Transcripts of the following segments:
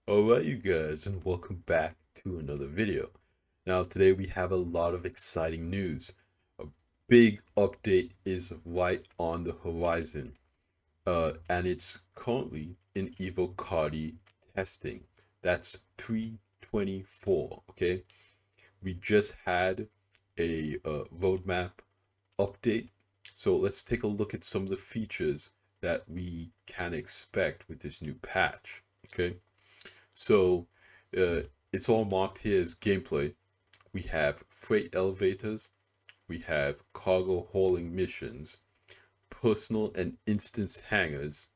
Alright, you guys, and welcome back to another video. Now, today we have a lot of exciting news. A big update is right on the horizon, and it's currently in Evo testing. That's 3.24, okay? We just had a roadmap update, so let's take a look at some of the features that we can expect with this new patch, okay? So uh, it's all marked here as gameplay. We have freight elevators, we have cargo hauling missions, personal and instance hangars,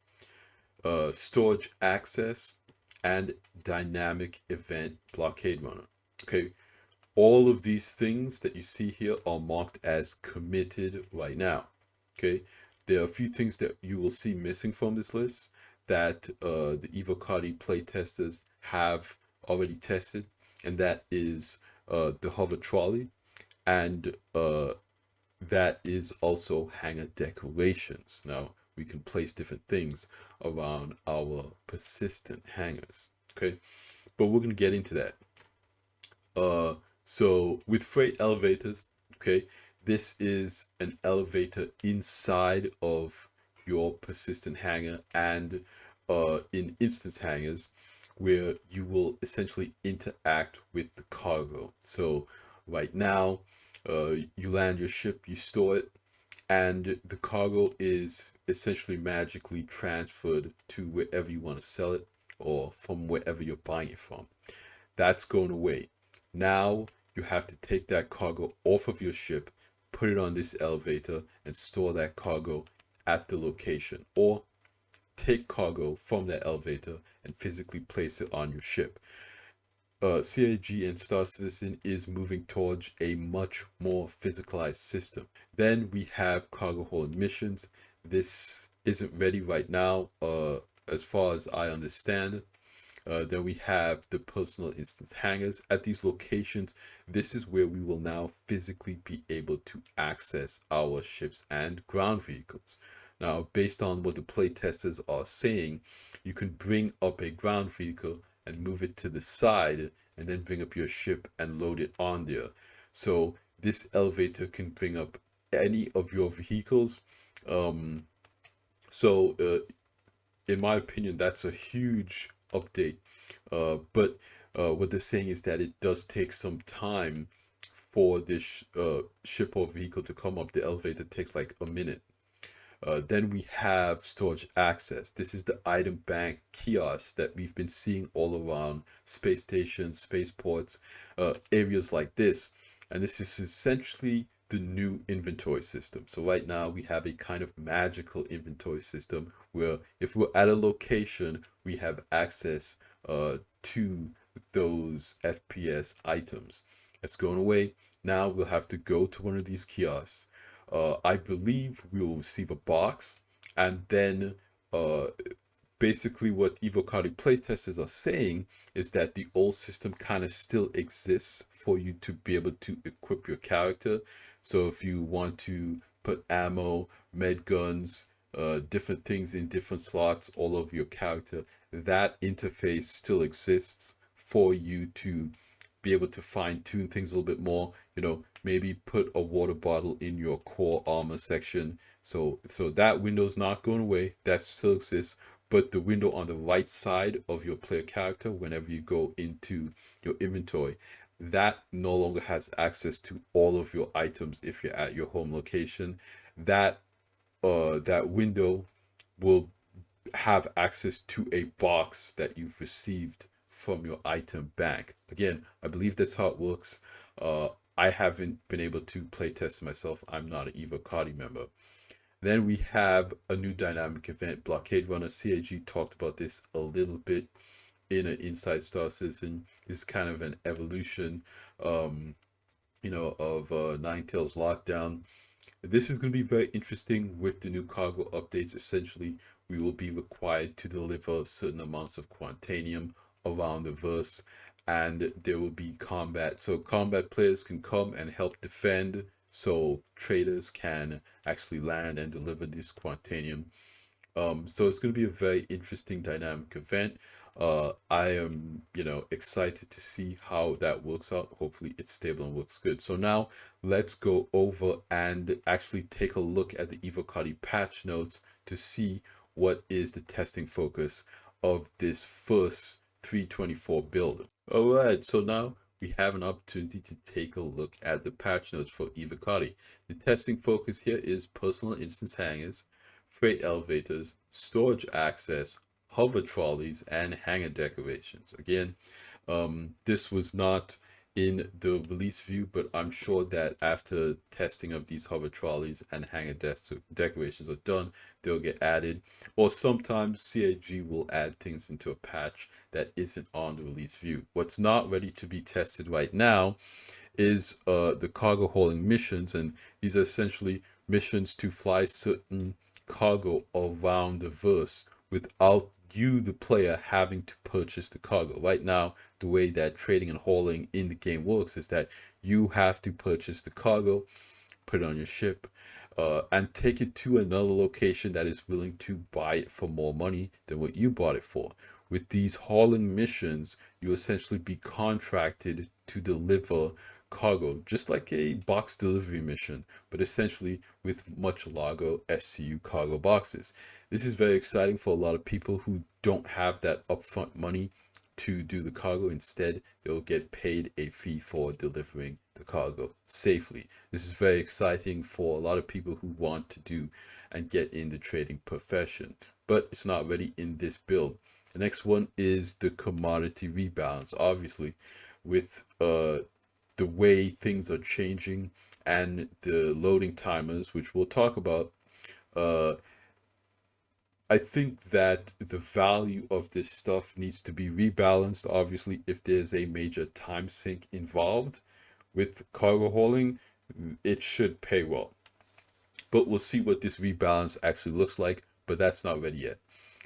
storage access, and dynamic event blockade runner. Okay, all of these things that you see here are marked as committed right now. Okay, there are a few things that you will see missing from this list that the Evocati playtesters have already tested, and that is the hover trolley, and that is also hanger decorations. Now we can place different things around our persistent hangers. Okay, but we're gonna get into that. Uh, so with freight elevators, okay, this is an elevator inside of your persistent hanger and in instance hangers where you will essentially interact with the cargo. So right now, you land your ship, you store it, and the cargo is essentially magically transferred to wherever you want to sell it or from wherever you're buying it from. That's going away. Now you have to take that cargo off of your ship, put it on this elevator, and store that cargo at the location. Or take cargo from that elevator and physically place it on your ship. CAG and Star Citizen is moving towards a much more physicalized system. Then we have cargo hauling missions. This isn't ready right now, as far as I understand. Then we have the personal instance hangars. At these locations, this is where we will now physically be able to access our ships and ground vehicles. Now, based on what the playtesters are saying, you can bring up a ground vehicle and move it to the side and then bring up your ship and load it on there. So this elevator can bring up any of your vehicles. Um, so in my opinion, that's a huge update. But what they're saying is that it does take some time for this ship or vehicle to come up. The elevator takes like a minute. Then we have storage access. This is the item bank kiosk that we've been seeing all around space stations, spaceports, areas like this. And this is essentially the new inventory system. So right now we have a kind of magical inventory system where if we're at a location, we have access to those FPS items. That's going away. Now we'll have to go to one of these kiosks. I believe we will receive a box, and then uh, basically what Evocati playtesters are saying is that the old system kind of still exists for you to be able to equip your character. So if you want to put ammo, med guns, different things in different slots all over your character, that interface still exists for you to be able to fine tune things a little bit more. Maybe put a water bottle in your core armor section. So that window's not going away. That still exists. But the window on the right side of your player character, whenever you go into your inventory, that no longer has access to all of your items if you're at your home location. That window will have access to a box that you've received from your item bank. Again, I believe that's how it works. I haven't been able to play test myself. I'm not an Evocati member. Then we have a new dynamic event, Blockade Runner. CAG talked about this a little bit in an Inside Star Citizen. This is kind of an evolution, um, of Ninetales Lockdown. This is going to be very interesting with the new cargo updates. Essentially, we will be required to deliver certain amounts of Quantanium around the verse, and there will be combat. So combat players can come and help defend, so traders can actually land and deliver this Quantanium. So it's going to be a very interesting dynamic event. I am, excited to see how that works out. Hopefully it's stable and works good. So now let's go over and actually take a look at the Evocati patch notes to see what is the testing focus of this first 324 build. All right, so now we have an opportunity to take a look at the patch notes for Evocati. The testing focus here is personal instance hangers, freight elevators, storage access, hover trolleys, and hanger decorations. Again, this was not in the release view, but I'm sure that after testing of these hover trolleys and hanger decorations are done, they'll get added. Or sometimes CAG will add things into a patch that isn't on the release view. What's not ready to be tested right now is the cargo hauling missions, and these are essentially missions to fly certain cargo around the verse without you, the player, having to purchase the cargo. Right now, the way that trading and hauling in the game works is that you have to purchase the cargo, put it on your ship, and take it to another location that is willing to buy it for more money than what you bought it for. With these hauling missions, you essentially be contracted to deliver cargo, just like a box delivery mission, but essentially with much larger SCU cargo boxes. This is very exciting for a lot of people who don't have that upfront money to do the cargo. Instead, they'll get paid a fee for delivering the cargo safely. This is very exciting for a lot of people who want to do and get in the trading profession, but it's not ready in this build. The next one is the commodity rebalance. Obviously, with the way things are changing and the loading timers, which we'll talk about, uh, I think that the value of this stuff needs to be rebalanced. Obviously, if there's a major time sink involved with cargo hauling, it should pay well. But we'll see what this rebalance actually looks like, but that's not ready yet.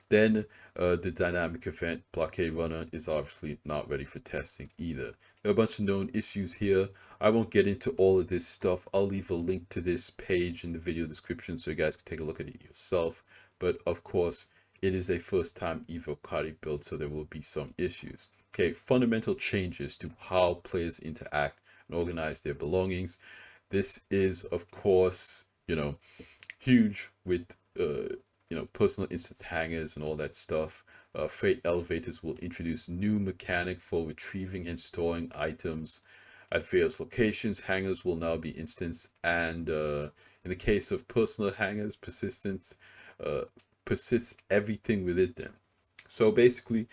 Then the dynamic event blockade runner is obviously not ready for testing either. There are a bunch of known issues here. I won't get into all of this stuff. I'll leave a link to this page in the video description so you guys can take a look at it yourself. But of course, it is a first time Evocati build, so there will be some issues. Okay, fundamental changes to how players interact and organize their belongings. This is, of course, huge with personal instance hangers and all that stuff. Freight elevators will introduce new mechanic for retrieving and storing items at various locations. Hangers will now be instance, and in the case of personal hangers, persistence persists everything within them. So basically,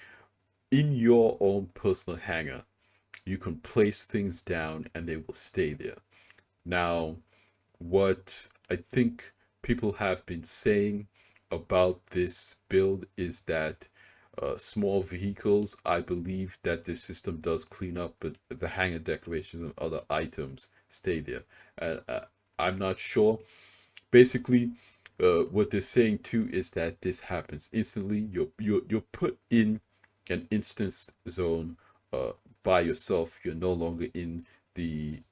in your own personal hanger, you can place things down and they will stay there. Now, what I think people have been saying about this build is that small vehicles, I believe that this system does clean up, but the hanger decorations and other items stay there. And I'm not sure. Basically, what they're saying too is that this happens instantly. You're put in an instance zone by yourself. You're no longer in the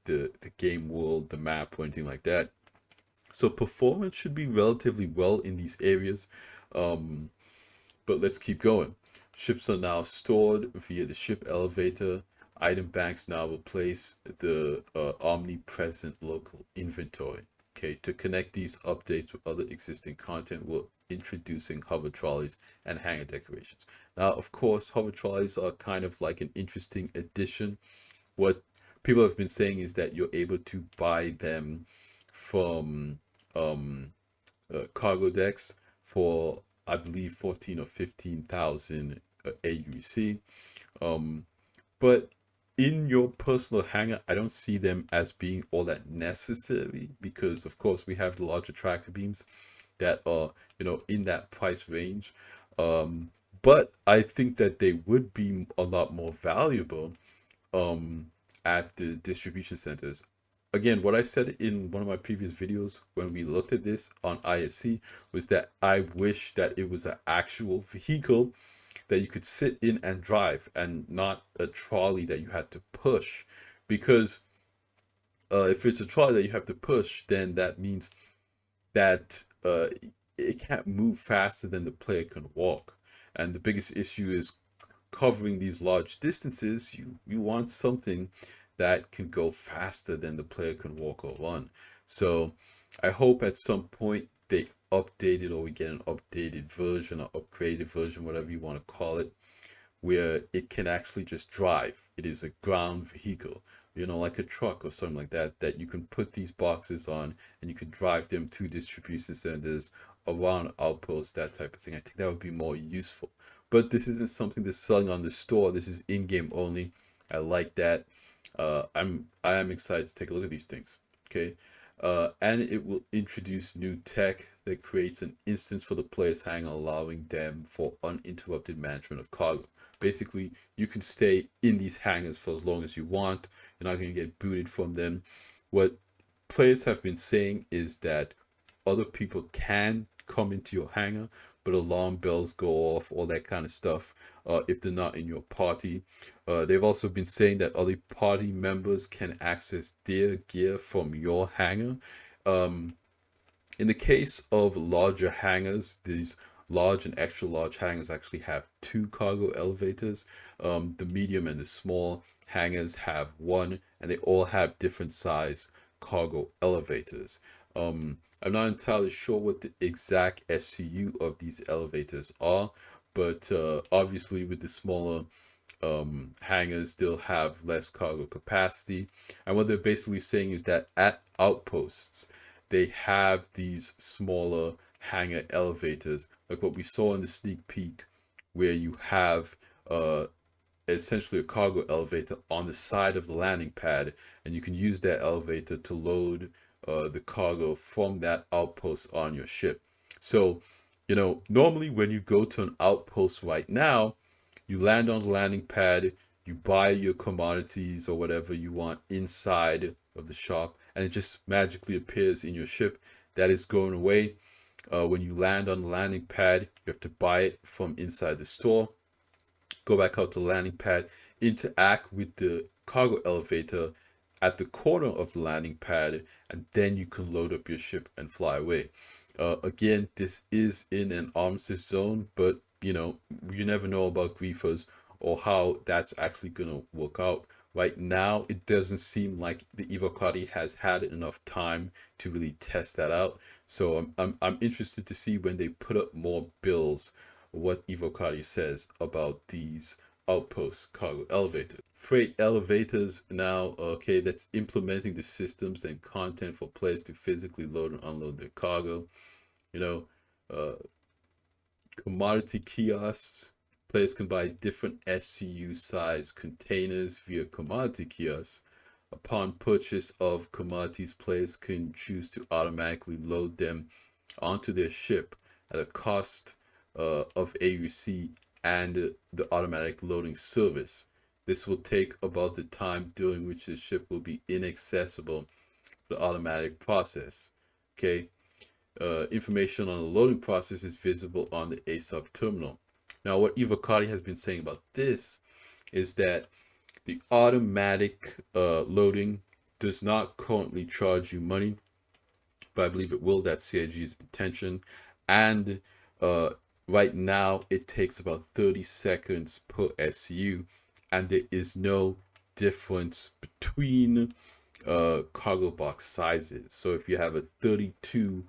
game world, the map, or anything like that. So performance should be relatively well in these areas. But let's keep going. Ships are now stored via the ship elevator. Item banks now replace the omnipresent local inventory. Okay, to connect these updates with other existing content, we're introducing hover trolleys and hanger decorations. Now, of course, hover trolleys are kind of like an interesting addition. What people have been saying is that you're able to buy them from cargo decks for, I believe, 14 or 15,000 aUEC. But in your personal hangar, I don't see them as being all that necessary because, of course, we have the larger tractor beams that are, in that price range. But I think that they would be a lot more valuable at the distribution centers. Again, what I said in one of my previous videos when we looked at this on aUEC was that I wish that it was an actual vehicle that you could sit in and drive and not a trolley that you had to push. Because if it's a trolley that you have to push, then that means that it can't move faster than the player can walk. And the biggest issue is covering these large distances, you want something that can go faster than the player can walk or run. So I hope at some point they update it, or we get an updated version or upgraded version, whatever you want to call it, where it can actually just drive. It is a ground vehicle, like a truck or something like that, that you can put these boxes on and you can drive them to distribution centers, around outposts, that type of thing. I think that would be more useful. But this isn't something that's selling on the store. This is in-game only. I like that. I am excited to take a look at these things. Okay. And it will introduce new tech that creates an instance for the player's hangar, allowing them for uninterrupted management of cargo. Basically, you can stay in these hangars for as long as you want. You're not going to get booted from them. What players have been saying is that other people can come into your hangar, but alarm bells go off, all that kind of stuff, if they're not in your party. They've also been saying that other party members can access their gear from your hangar. Um, in the case of larger hangars, these large and extra large hangars actually have two cargo elevators. The medium and the small hangars have one, and they all have different size cargo elevators. I'm not entirely sure what the exact FCU of these elevators are, but obviously with the smaller hangars, they'll have less cargo capacity. And what they're basically saying is that at outposts, they have these smaller hangar elevators, like what we saw in the sneak peek, where you have essentially a cargo elevator on the side of the landing pad, and you can use that elevator to load the cargo from that outpost on your ship. So, normally when you go to an outpost right now, you land on the landing pad, you buy your commodities or whatever you want inside of the shop, and it just magically appears in your ship. That is going away. When you land on the landing pad, you have to buy it from inside the store, go back out to the landing pad, interact with the cargo elevator at the corner of the landing pad, and then you can load up your ship and fly away. Again, this is in an armistice zone, but you never know about griefers or how that's actually going to work out. Right now, it doesn't seem like the Evocati has had enough time to really test that out. So I'm interested to see when they put up more bills what Evocati says about these outpost cargo elevators. Freight elevators now, okay, that's implementing the systems and content for players to physically load and unload their cargo. You know, uh, Commodity kiosks. Players can buy different SCU size containers via commodity kiosks. Upon purchase of commodities, players can choose to automatically load them onto their ship at a cost of aUEC and the automatic loading service. This will take about the time during which the ship will be inaccessible for the automatic process. Okay. Information on the loading process is visible on the ASUP terminal. Now, what Evocati has been saying about this is that the automatic loading does not currently charge you money, but I believe it will. That's CIG's intention. And right now, it takes about 30 seconds per SCU, and there is no difference between cargo box sizes. So if you have a 32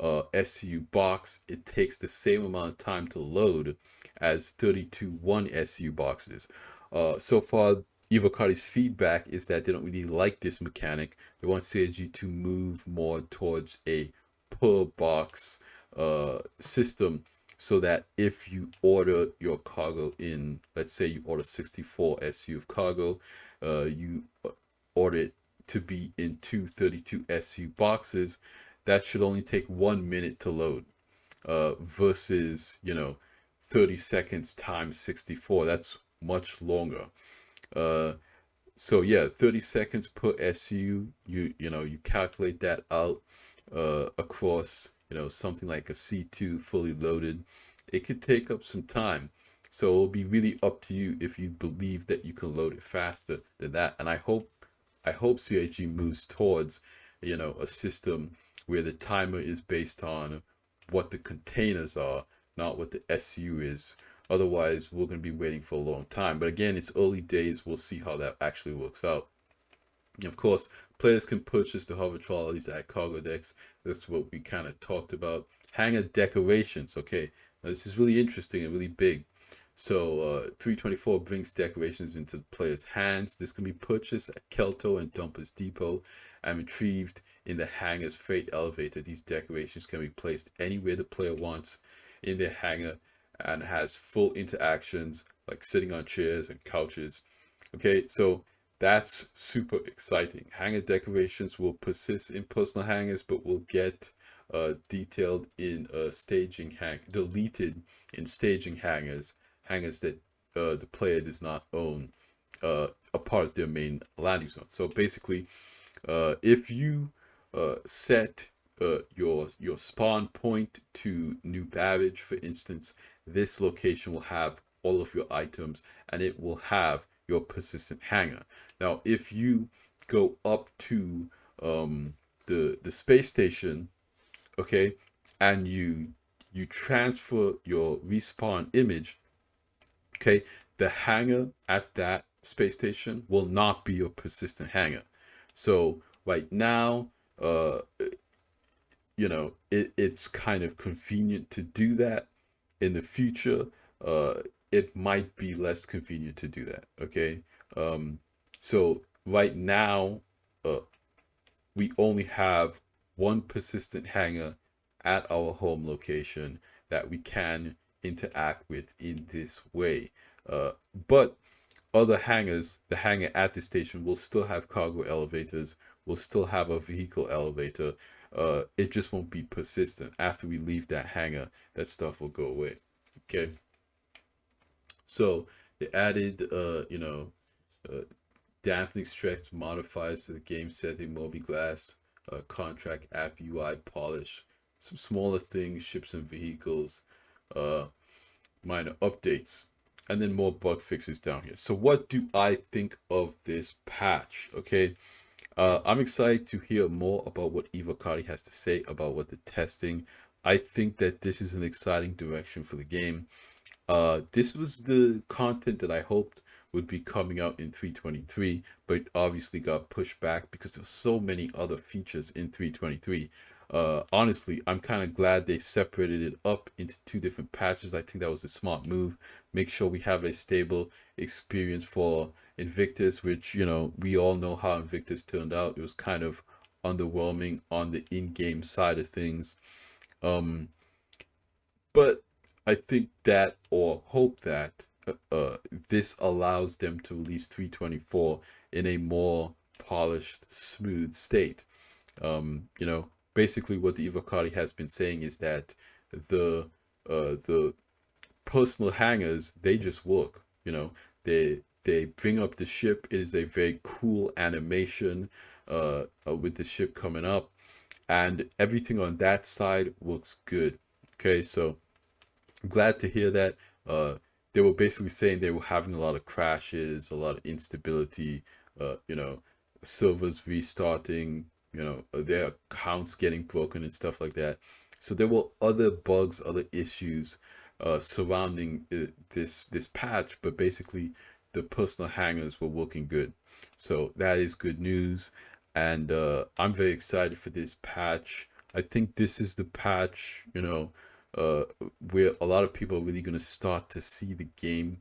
SCU box, it takes the same amount of time to load as 32 1 SCU boxes. So far, Evocati's feedback is that they don't really like this mechanic. They want CIG to move more towards a per box system, so that if you order your cargo in, let's say you order 64 SCU of cargo, you order it to be in two 32 SCU boxes, that should only take 1 minute to load, versus 30 seconds times 64. That's much longer. So yeah, 30 seconds per SCU. You calculate that out across something like a C2 fully loaded. It could take up some time. So it'll be really up to you if you believe that you can load it faster than that. And I hope CIG moves towards a system where the timer is based on what the containers are, not what the SCU is. Otherwise, we're going to be waiting for a long time. But again, it's early days. We'll see how that actually works out. And of course, players can purchase the hover trolleys at cargo decks. That's what we kind of talked about. Hanger decorations. Okay, now, this is really interesting and really big. So 324 brings decorations into the player's hands. This can be purchased at Kelto and Dumpers Depot and retrieved in the hangar's freight elevator. These decorations can be placed anywhere the player wants in their hangar and has full interactions like sitting on chairs and couches. Okay, so that's super exciting. Hangar decorations will persist in personal hangars, but will get detailed in deleted in staging hangars that the player does not own a part of their main landing zone. So basically, if you set your spawn point to New Babbage, for instance, this location will have all of your items and it will have your persistent hanger. Now, if you go up to the space station, okay, and you transfer your respawn image, okay, the hanger at that space station will not be your persistent hanger. So right now, it's kind of convenient to do that. In the future, it might be less convenient to do that. Okay, so right now, we only have one persistent hanger at our home location that we can interact with in this way. But other hangars, the hangar at the station will still have cargo elevators, will still have a vehicle elevator. It just won't be persistent. After we leave that hangar, that stuff will go away. Okay. So they added, dampening strength modifiers to the game setting, mobi-glass, contract app UI polish, some smaller things, ships and vehicles, minor updates, and then more bug fixes down here. So what do I think of this patch? Okay, I'm excited to hear more about what Ivakari has to say about what the testing. I think that this is an exciting direction for the game. This was the content that I hoped would be coming out in 323, but it obviously got pushed back because there's so many other features in 323. Honestly, I'm kind of glad they separated it up into two different patches. I think that was a smart move. Make sure we have a stable experience for Invictus, which, we all know how Invictus turned out. It was kind of underwhelming on the in-game side of things. But I think that, or hope that, this allows them to release 324 in a more polished, smooth state. Basically what the Ivakari has been saying is that the personal hangars, they just work. They bring up the ship. It is a very cool animation with the ship coming up, and everything on that side looks good. Okay, so I'm glad to hear that. They were basically saying they were having a lot of crashes, a lot of instability, servers restarting, their accounts getting broken and stuff like that. So there were other bugs, other issues surrounding this patch, but basically the personal hangars were working good. So that is good news, and I'm very excited for this patch. I think this is the patch, where a lot of people are really going to start to see the game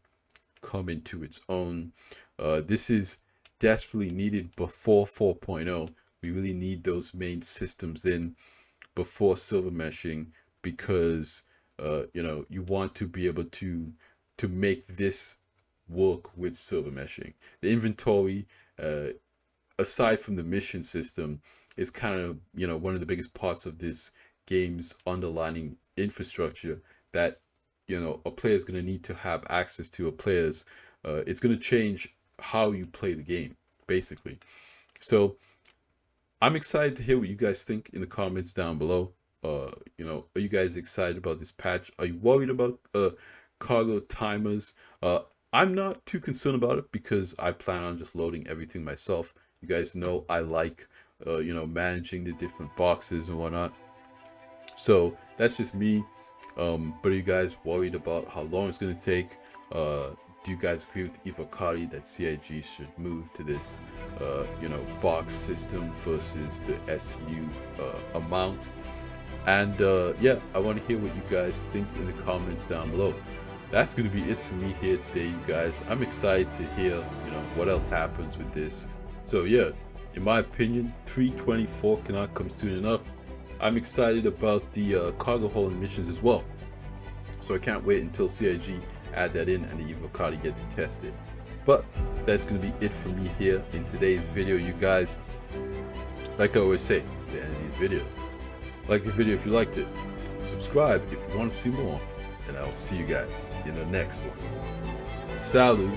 come into its own. This is desperately needed before 4.0. We really need those main systems in before silver meshing, because you want to be able to make this work with silver meshing. The inventory, aside from the mission system, is kind of one of the biggest parts of this game's underlying infrastructure that a player is going to need to have access to. It's going to change how you play the game, basically. So I'm excited to hear what you guys think in the comments down below. Are you guys excited about this patch? Are you worried about cargo timers? I'm not too concerned about it because I plan on just loading everything myself. You guys know I like managing the different boxes and whatnot. So that's just me. But are you guys worried about how long it's going to take? Do you guys agree with Ivocati that CIG should move to this, box system versus the SU amount? And yeah, I want to hear what you guys think in the comments down below. That's going to be it for me here today, you guys. I'm excited to hear, what else happens with this. So yeah, in my opinion, 324 cannot come soon enough. I'm excited about the cargo hold missions as well. So I can't wait until CIG add that in and the Ivocati get to test it. But that's going to be it for me here in today's video, you guys. Like I always say at the end of these videos, like the video if you liked it, subscribe if you want to see more, and I'll see you guys in the next one. Salut!